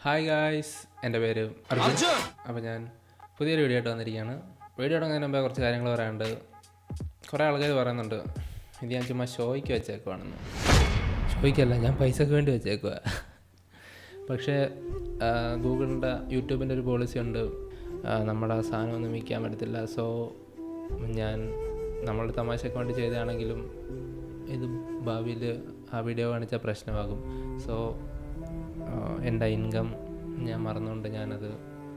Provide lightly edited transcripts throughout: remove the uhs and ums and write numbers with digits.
Hi guys, എൻ്റെ പേര് അർജുൻ. അപ്പോൾ ഞാൻ പുതിയൊരു വീഡിയോ ആയിട്ട് വന്നിരിക്കുകയാണ്. വീഡിയോ തുടങ്ങുന്നതിന് മുമ്പേ കുറച്ച് കാര്യങ്ങൾ പറയാനുണ്ട്. കുറേ ആൾക്കാർ പറയുന്നുണ്ട് ഇത് ഞാൻ ചുമ്മാ ഷോയ്ക്ക് വെച്ചേക്കുവാണെന്ന്. ഷോയ്ക്കല്ല, ഞാൻ പൈസക്ക് വേണ്ടി വെച്ചേക്കുക. പക്ഷേ ഗൂഗിളിൻ്റെ യൂട്യൂബിൻ്റെ ഒരു പോളിസി ഉണ്ട്, നമ്മുടെ സാധനമൊന്നും വിൽക്കാൻ പറ്റത്തില്ല. സോ ഞാൻ നമ്മളുടെ തമാശയ്ക്ക് വേണ്ടി ചെയ്തതാണെങ്കിലും ഇത് ഭാവിയിൽ ആ വീഡിയോ കാണിച്ചാൽ പ്രശ്നമാകും. സോ എൻ്റെ ഇൻകം ഞാൻ മറന്നുകൊണ്ട് ഞാനത്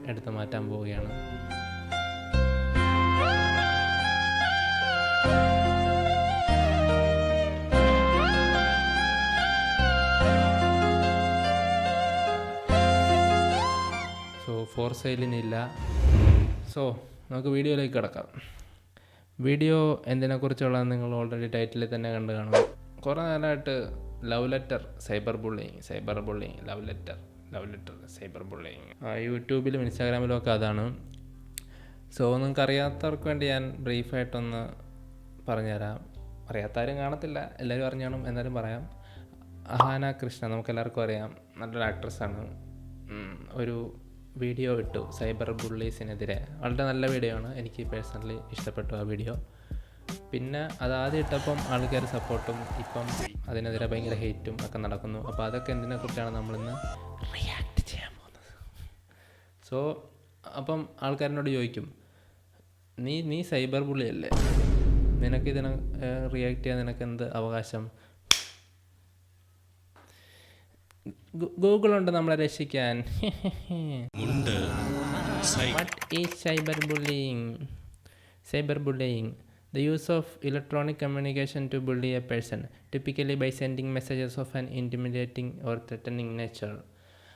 എടുത്ത് മാറ്റാൻ പോവുകയാണ്. So four സെയിലിനില്ല. സോ നമുക്ക് വീഡിയോയിലേക്ക് കിടക്കാം. വീഡിയോ എന്തിനെക്കുറിച്ചുള്ളതെന്ന് നിങ്ങൾ ഓൾറെഡി ടൈറ്റിലിൽ തന്നെ കണ്ടു കാണും. കുറേ നേരമായിട്ട് love letter, cyber bullying, love letter, cyber bullying യൂട്യൂബിലും ഇൻസ്റ്റാഗ്രാമിലും ഒക്കെ അതാണ്. സോ നിങ്ങൾക്ക് അറിയാത്തവർക്ക് വേണ്ടി ഞാൻ ബ്രീഫായിട്ടൊന്ന് പറഞ്ഞുതരാം. അറിയാത്തവരും കാണത്തില്ല, എല്ലാവരും അറിഞ്ഞു കാണും, എന്നാലും പറയാം. അഹാന കൃഷ്ണ നമുക്കെല്ലാവർക്കും അറിയാം, നല്ലൊരു ആക്ട്രസ്സാണ്. ഒരു വീഡിയോ ഇട്ടു സൈബർ ബുള്ളീസിനെതിരെ. വളരെ നല്ല വീഡിയോ ആണ്, എനിക്ക് പേഴ്സണലി ഇഷ്ടപ്പെട്ടു ആ വീഡിയോ. പിന്നെ അത് ആദ്യം ഇട്ടപ്പം ആൾക്കാർ സപ്പോർട്ടും ഇപ്പം അതിനെതിരെ ഭയങ്കര ഹെയ്റ്റും ഒക്കെ നടക്കുന്നു. അപ്പോൾ അതൊക്കെ എന്തിനെക്കുറിച്ചാണ് നമ്മളിന്ന് റിയാക്ട് ചെയ്യാൻ പോകുന്നത്. സോ അപ്പം ആൾക്കാരിനോട് ചോദിക്കും, നീ സൈബർ ബുള്ളിയല്ലേ, നിനക്കിതിനെ റിയാക്ട് ചെയ്യാൻ നിനക്ക് എന്ത് അവകാശം? ഗൂഗിളുണ്ട് നമ്മളെ രക്ഷിക്കാൻ. What is cyberbullying? Cyberbullying, the use of electronic communication to bully a person, typically by sending messages of an intimidating or threatening nature.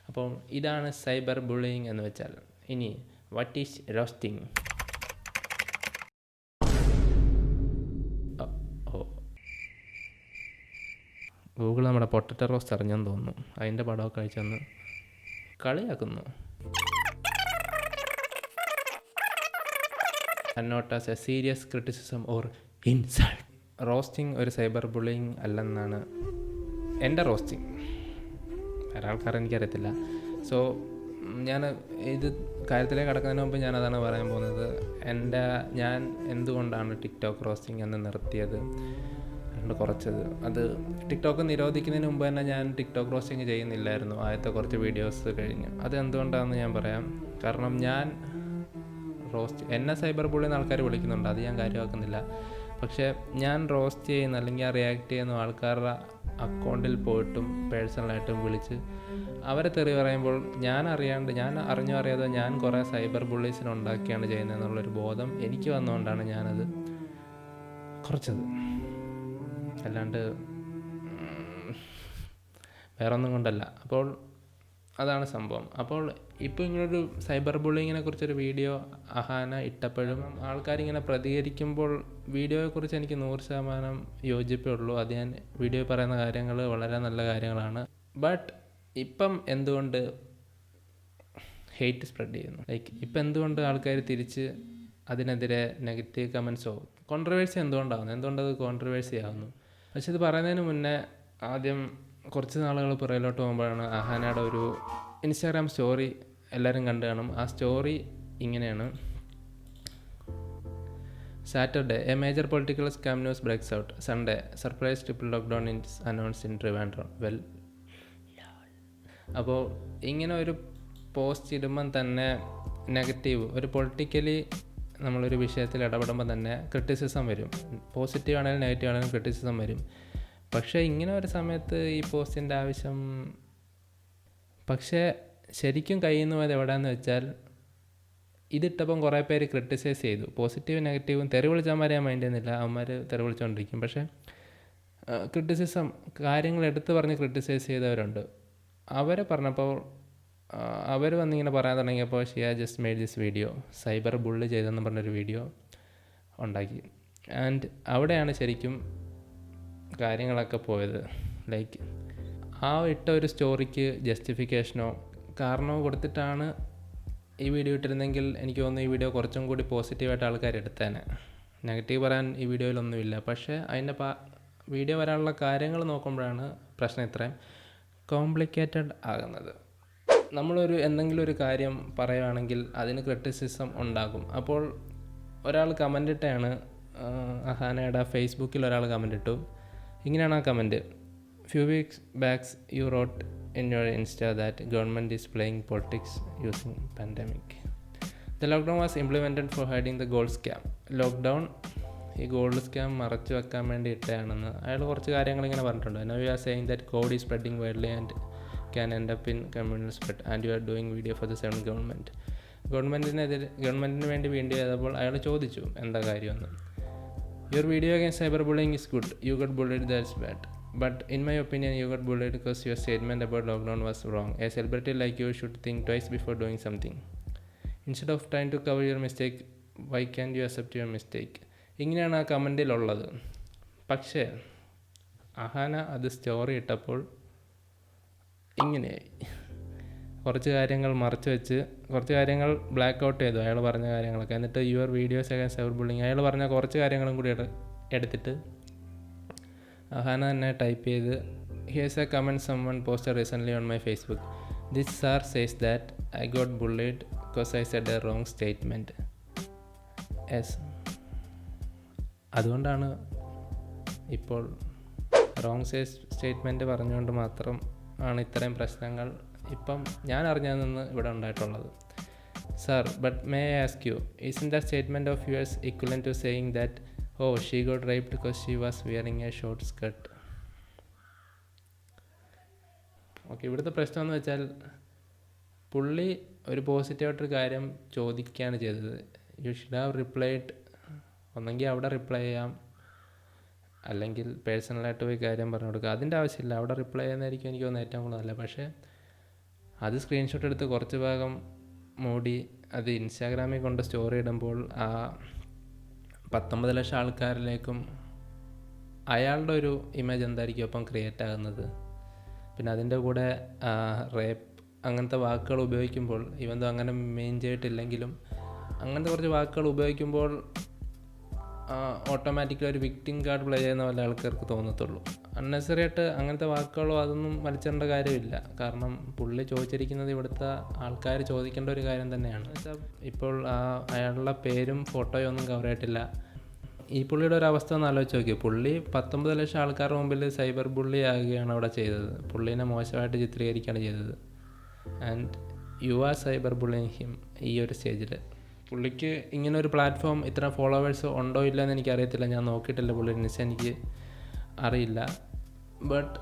അപ്പോൾ ഇതാണ് സൈബർ ബുള്ളിയിങ് എന്ന് വെച്ചാൽ. ഇനി വാട്ട് ഈസ് റോസ്റ്റിംഗ്? ഗൂഗിൾ നമ്മുടെ പൊട്ടറ്റോ റോസ്റ്റ് അറിഞ്ഞെന്ന് തോന്നുന്നു. അതിൻ്റെ പടമൊക്കെ അയച്ചെന്ന് കളിയാക്കുന്നു. not as a serious criticism or insult. Roasting ഒരു cyber bullying അല്ലെന്നാണ് എൻ്റെ റോസ്റ്റിംഗ്. വേറെ ആൾക്കാർ എനിക്കറിയത്തില്ല. സോ ഞാൻ ഇത് കാര്യത്തിലേക്ക് കടക്കുന്നതിന് മുമ്പ് ഞാനതാണ് പറയാൻ പോകുന്നത്. ഞാൻ എന്തുകൊണ്ടാണ് ടിക്ടോക്ക് റോസ്റ്റിംഗ് എന്ന് നിർത്തിയത്, കുറച്ചത്. അത് ടിക്ടോക്ക് നിരോധിക്കുന്നതിന് മുമ്പ് തന്നെ ഞാൻ ടിക്ടോക്ക് റോസ്റ്റിംഗ് ചെയ്യുന്നില്ലായിരുന്നു, ആദ്യത്തെ കുറച്ച് വീഡിയോസ് കഴിഞ്ഞ്. അത് എന്തുകൊണ്ടാണെന്ന് ഞാൻ പറയാം. കാരണം ഞാൻ എന്നെ സൈബർ ബുള്ളിന്ന് ആൾക്കാർ വിളിക്കുന്നുണ്ട്, അത് ഞാൻ കാര്യമാക്കുന്നില്ല. പക്ഷേ ഞാൻ റോസ്റ്റ് ചെയ്യുന്ന അല്ലെങ്കിൽ റിയാക്ട് ചെയ്യുന്ന ആൾക്കാരുടെ അക്കൗണ്ടിൽ പോയിട്ടും പേഴ്സണലായിട്ടും വിളിച്ച് അവരെ തെറി പറയുമ്പോൾ ഞാൻ അറിഞ്ഞോ അറിയാതെ ഞാൻ കുറേ സൈബർ ബുള്ളീസിനെ ഉണ്ടാക്കിയാണ് ചെയ്യുന്നതെന്നുള്ളൊരു ബോധം എനിക്ക് വന്നുകൊണ്ടാണ് ഞാനത് കുറച്ചത്. അല്ലാണ്ട് വേറൊന്നും കൊണ്ടല്ല. അപ്പോൾ അതാണ് സംഭവം. അപ്പോൾ ഇപ്പോൾ ഇങ്ങനൊരു സൈബർ ബുള്ളിങ്ങിനെ കുറിച്ചൊരു വീഡിയോ അഹാന ഇട്ടപ്പോഴും ആൾക്കാരിങ്ങനെ പ്രതികരിക്കുമ്പോൾ വീഡിയോയെക്കുറിച്ച് എനിക്ക് 100% യോജിപ്പേ ഉള്ളൂ. അത് ഞാൻ വീഡിയോയിൽ പറയുന്ന കാര്യങ്ങൾ വളരെ നല്ല കാര്യങ്ങളാണ്. ബട്ട് ഇപ്പം എന്തുകൊണ്ട് ഹെയ്റ്റ് സ്പ്രെഡ് ചെയ്യുന്നു? ഇപ്പം എന്തുകൊണ്ട് ആൾക്കാർ തിരിച്ച് അതിനെതിരെ നെഗറ്റീവ് കമൻസോ കോൺട്രവേഴ്സി എന്തുകൊണ്ടത് കോൺട്രവേഴ്സി ആകുന്നു? പക്ഷെ ഇത് പറയുന്നതിന് മുന്നേ ആദ്യം കുറച്ച് നാളുകൾ പുറകിലോട്ട് പോകുമ്പോഴാണ് അഹാനയുടെ ഒരു ഇൻസ്റ്റാഗ്രാം സ്റ്റോറി എല്ലാവരും കണ്ടു കാണും. ആ സ്റ്റോറി ഇങ്ങനെയാണ്: Saturday, a major political scam news breaks out. Sunday, surprise triple lockdown is announced in Trivandrum. Well, അപ്പോൾ ഇങ്ങനെ ഒരു പോസ്റ്റ് ഇടുമ്പം തന്നെ നെഗറ്റീവ്, ഒരു പൊളിറ്റിക്കലി നമ്മളൊരു വിഷയത്തിൽ ഇടപെടുമ്പോൾ തന്നെ ക്രിറ്റിസിസം വരും. പോസിറ്റീവ് ആണെങ്കിലും നെഗറ്റീവ് ആണെങ്കിലും ക്രിറ്റിസിസം വരും. പക്ഷേ ഇങ്ങനെ ഒരു സമയത്ത് ഈ പോസ്റ്റിൻ്റെ ആവശ്യം. പക്ഷേ ശരിക്കും കയ്യിൽ നിന്ന് പോയത് എവിടെയാണെന്ന് വെച്ചാൽ, ഇതിട്ടപ്പം കുറേ പേര് ക്രിട്ടിസൈസ് ചെയ്തു. പോസിറ്റീവും നെഗറ്റീവും തെറി വിളിച്ചവന്മാരെ ഞാൻ മൈൻഡ് ചെയ്യുന്നില്ല, അവന്മാർ തെറി വിളിച്ചുകൊണ്ടിരിക്കും. പക്ഷേ ക്രിറ്റിസിസം, കാര്യങ്ങൾ എടുത്തു പറഞ്ഞ് ക്രിട്ടിസൈസ് ചെയ്തവരുണ്ട്. അവരെ പറഞ്ഞപ്പോൾ അവർ വന്നിങ്ങനെ പറയാൻ തുടങ്ങിയപ്പോൾ she just made this video, cyber bully ചെയ്തെന്ന് പറഞ്ഞൊരു വീഡിയോ ഉണ്ടാക്കി. ആൻഡ് അവിടെയാണ് ശരിക്കും കാര്യങ്ങളൊക്കെ പോയത്. ആ ഇട്ട ഒരു സ്റ്റോറിക്ക് ജസ്റ്റിഫിക്കേഷനോ കാരണമോ കൊടുത്തിട്ടാണ് ഈ വീഡിയോ ഇട്ടിരുന്നെങ്കിൽ എനിക്ക് തോന്നുന്നു ഈ വീഡിയോ കുറച്ചും കൂടി പോസിറ്റീവായിട്ട് ആൾക്കാർ എടുത്തേനെ. നെഗറ്റീവ് പറയാൻ ഈ വീഡിയോയിലൊന്നുമില്ല. പക്ഷേ അതിൻ്റെ വീഡിയോ വരാനുള്ള കാര്യങ്ങൾ നോക്കുമ്പോഴാണ് പ്രശ്നം ഇത്രയും കോംപ്ലിക്കേറ്റഡ് ആകുന്നത്. എന്തെങ്കിലും ഒരു കാര്യം പറയുകയാണെങ്കിൽ അതിന് ക്രിറ്റിസിസം ഉണ്ടാകും. അപ്പോൾ ഒരാൾ കമൻ്റ് ഇട്ടാണ്, അഹാനയുടെ ഫേസ്ബുക്കിൽ ഒരാൾ കമൻ്റ് ഇട്ടു. ഇങ്ങനെയാണ് ആ comment: few weeks backs you wrote in your Insta that government is playing politics using pandemic. The lockdown was implemented for hiding the gold scam. Lockdown ഈ ഗോൾഡ് സ്കാം മറച്ചു വെക്കാൻ വേണ്ടി ഇട്ടതാണെന്ന് അയാൾ കുറച്ച് കാര്യങ്ങൾ ഇങ്ങനെ പറഞ്ഞിട്ടുണ്ട്. Now you are saying that code is spreading widely and can end up in communal spread and you are doing video for the seven government. ഗവൺമെൻറ്റിന് വേണ്ടി വീഡിയോ ചെയ്തപ്പോൾ അയാൾ ചോദിച്ചു എന്താ കാര്യമെന്ന്. Your video against cyber bullying is good. You got bullied, that's bad. But in my opinion, you got bullied because your statement about lockdown was wrong. A celebrity like you should think twice before doing something. Instead of trying to cover your mistake, why can't you accept your mistake? ഇങ്ങനെയാണ് ആ കമൻറ്റിലുള്ളത്. പക്ഷേ അഹാന അത് story ഇട്ടപ്പോൾ ഇങ്ങനെയായി. കുറച്ച് കാര്യങ്ങൾ മറച്ചു വെച്ച് കുറച്ച് കാര്യങ്ങൾ ബ്ലാക്ക് ഔട്ട് ചെയ്തു അയാൾ പറഞ്ഞ കാര്യങ്ങളൊക്കെ. എന്നിട്ട് your videos against cyber bullying അയാൾ പറഞ്ഞ കുറച്ച് കാര്യങ്ങളും കൂടി എടുത്തിട്ട് അഹാന തന്നെ ടൈപ്പ് ചെയ്ത്, here's a comment someone posted recently on my Facebook. This sir says that I got bullied because I said a wrong statement. Yes, അതുകൊണ്ടാണ് ഇപ്പോൾ റോങ് സ്റ്റേറ്റ്മെൻറ്റ് പറഞ്ഞുകൊണ്ട് മാത്രം ആണ് ഇത്രയും പ്രശ്നങ്ങൾ ഇപ്പം ഞാൻ അറിഞ്ഞതിൽ നിന്ന് ഇവിടെ ഉണ്ടായിട്ടുള്ളത്. Sir, but may I ask you, isn't the statement of yours equivalent to saying that oh she got raped because she was wearing a short skirt? Okay, ഇവിടുത്തെ പ്രശ്നം എന്ന് വെച്ചാൽ പുള്ളി ഒരു പോസിറ്റീവായിട്ടൊരു കാര്യം ചോദിക്കുകയാണ് ചെയ്തത്. You should have replied. ഒന്നെങ്കിൽ അവിടെ റിപ്ലൈ ചെയ്യാം, അല്ലെങ്കിൽ പേഴ്സണലായിട്ട് പോയി കാര്യം പറഞ്ഞു കൊടുക്കുക. അതിൻ്റെ ആവശ്യമില്ല, അവിടെ റിപ്ലൈ ചെയ്യുന്നതായിരിക്കും എനിക്ക് തോന്നുന്നത് ഏറ്റവും കൂടുതൽ നല്ല. പക്ഷേ അത് സ്ക്രീൻഷോട്ട് എടുത്ത് കുറച്ച് ഭാഗം മൂടി അത് ഇൻസ്റ്റാഗ്രാമിൽ കൊണ്ട് സ്റ്റോറി ഇടുമ്പോൾ ആ 19 ലക്ഷം ആൾക്കാരിലേക്കും അയാളുടെ ഒരു ഇമേജ് എന്തായിരിക്കും അപ്പം ക്രിയേറ്റ് ആകുന്നത്. പിന്നെ അതിൻ്റെ കൂടെ റേപ്പ് അങ്ങനത്തെ വാക്കുകൾ ഉപയോഗിക്കുമ്പോൾ, ഇവന്തോ അങ്ങനെ മെയിൻ ചെയ്തിട്ടില്ലെങ്കിലും അങ്ങനത്തെ കുറച്ച് വാക്കുകൾ ഉപയോഗിക്കുമ്പോൾ ഓട്ടോമാറ്റിക്കലി ഒരു വിക്ടിം കാർഡ് പ്ലേ ചെയ്യുന്ന പോലെ ആൾക്കാർക്ക് തോന്നത്തുള്ളൂ. അൺനെസറി ആയിട്ട് അങ്ങനത്തെ വാക്കുകളോ അതൊന്നും വലിച്ചേണ്ട കാര്യമില്ല. കാരണം പുള്ളി ചോദിച്ചിരിക്കുന്നത് ഇവിടുത്തെ ആൾക്കാർ ചോദിക്കേണ്ട ഒരു കാര്യം തന്നെയാണ്. ഇപ്പോൾ അയാളുടെ പേരും ഫോട്ടോയും ഒന്നും കവർ ആയിട്ടില്ല. ഈ പുള്ളിയുടെ ഒരു അവസ്ഥ ഒന്ന് ആലോചിച്ച് നോക്കി. പുള്ളി 19 ലക്ഷം ആൾക്കാരുടെ മുമ്പിൽ സൈബർ ബുള്ളി ആകുകയാണ് അവിടെ ചെയ്തത്. പുള്ളീനെ മോശമായിട്ട് ചിത്രീകരിക്കുകയാണ് ചെയ്തത്. And you R cyber bullying him. ഈ ഒരു സ്റ്റേജിൽ പുള്ളിക്ക് ഇങ്ങനെ ഒരു പ്ലാറ്റ്ഫോം ഇത്ര ഫോളോവേഴ്സ് ഉണ്ടോ ഇല്ല എന്ന് എനിക്കറിയത്തില്ല. ഞാൻ നോക്കിയിട്ടില്ല പുള്ളിയുടെ ഇൻസ്റ്റ, എനിക്ക് അറിയില്ല. ബട്ട്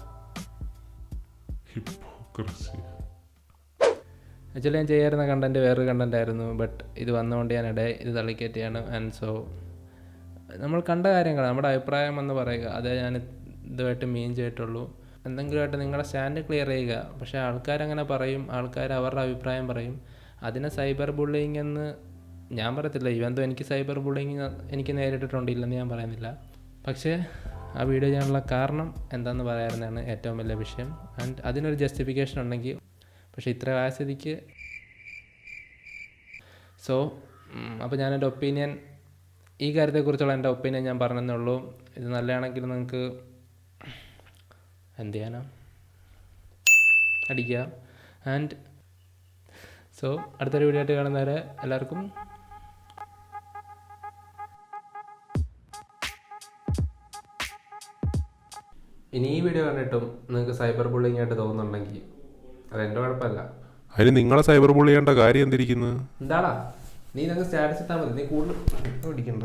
ആക്ച്വലി ഞാൻ ചെയ്യാറുന്ന കണ്ടൻറ്റ് വേറൊരു കണ്ടൻ്റ് ആയിരുന്നു. ബട്ട് ഇത് വന്നുകൊണ്ട് ഞാൻ ഇത് തള്ളിക്കയറ്റിയാണ്. ആൻഡ് സോ നമ്മൾ കണ്ട കാര്യങ്ങൾ നമ്മുടെ അഭിപ്രായം എന്ന് പറയുക, അതേ ഞാൻ ഇതുമായിട്ട് മീൻ ചെയ്തിട്ടുള്ളൂ. എന്തെങ്കിലുമായിട്ട് നിങ്ങളുടെ സ്റ്റാൻഡ് ക്ലിയർ ചെയ്യുക. പക്ഷേ ആൾക്കാരങ്ങനെ പറയും, ആൾക്കാർ അവരുടെ അഭിപ്രായം പറയും. അതിനെ സൈബർ ബുള്ളിങ് എന്ന് ഞാൻ പറയത്തില്ല. ഇവന്തോ എനിക്ക് സൈബർ ബുള്ളിങ് എനിക്ക് നേരിട്ടിട്ടുണ്ടില്ലെന്ന് ഞാൻ പറയുന്നില്ല. പക്ഷേ ആ വീഡിയോ ചെയ്യാനുള്ള കാരണം എന്താണെന്ന് പറയാറുന്നതാണ് ഏറ്റവും വലിയ വിഷയം. ആൻഡ് അതിനൊരു ജസ്റ്റിഫിക്കേഷൻ ഉണ്ടെങ്കിൽ, പക്ഷേ ഇത്ര ആസ്ഥിതിക്ക് അപ്പോൾ ഞാനെൻ്റെ ഒപ്പീനിയൻ, ഈ കാര്യത്തെക്കുറിച്ചുള്ള എൻ്റെ ഒപ്പീനിയൻ ഞാൻ പറഞ്ഞതേ ഉള്ളൂ. ഇത് നല്ലതാണെങ്കിൽ നിങ്ങൾക്ക് എന്ത് ചെയ്യാനാ, അടിക്കുക. ആൻഡ് സോ അടുത്തൊരു വീഡിയോ ആയിട്ട് കാണുന്നവരെ എല്ലാവർക്കും ഇനി ഈ വീഡിയോ കണ്ടിട്ടും നിങ്ങൾക്ക് സൈബർ ബുള്ളിങ് ആയിട്ട് തോന്നുന്നുണ്ടെങ്കിൽ അതെൻ്റെ കുഴപ്പമല്ല. അതിന് നിങ്ങളെ സൈബർ ബുള്ളി ചെയ്യേണ്ട കാര്യം എന്തിരിക്കുന്നത്? എന്താടാ നീ നിങ്ങൾക്ക് സ്റ്റാറ്റസ് ഇട്ടാൽ മതി, നീ കൂടുതൽ പിടിക്കണ്ട.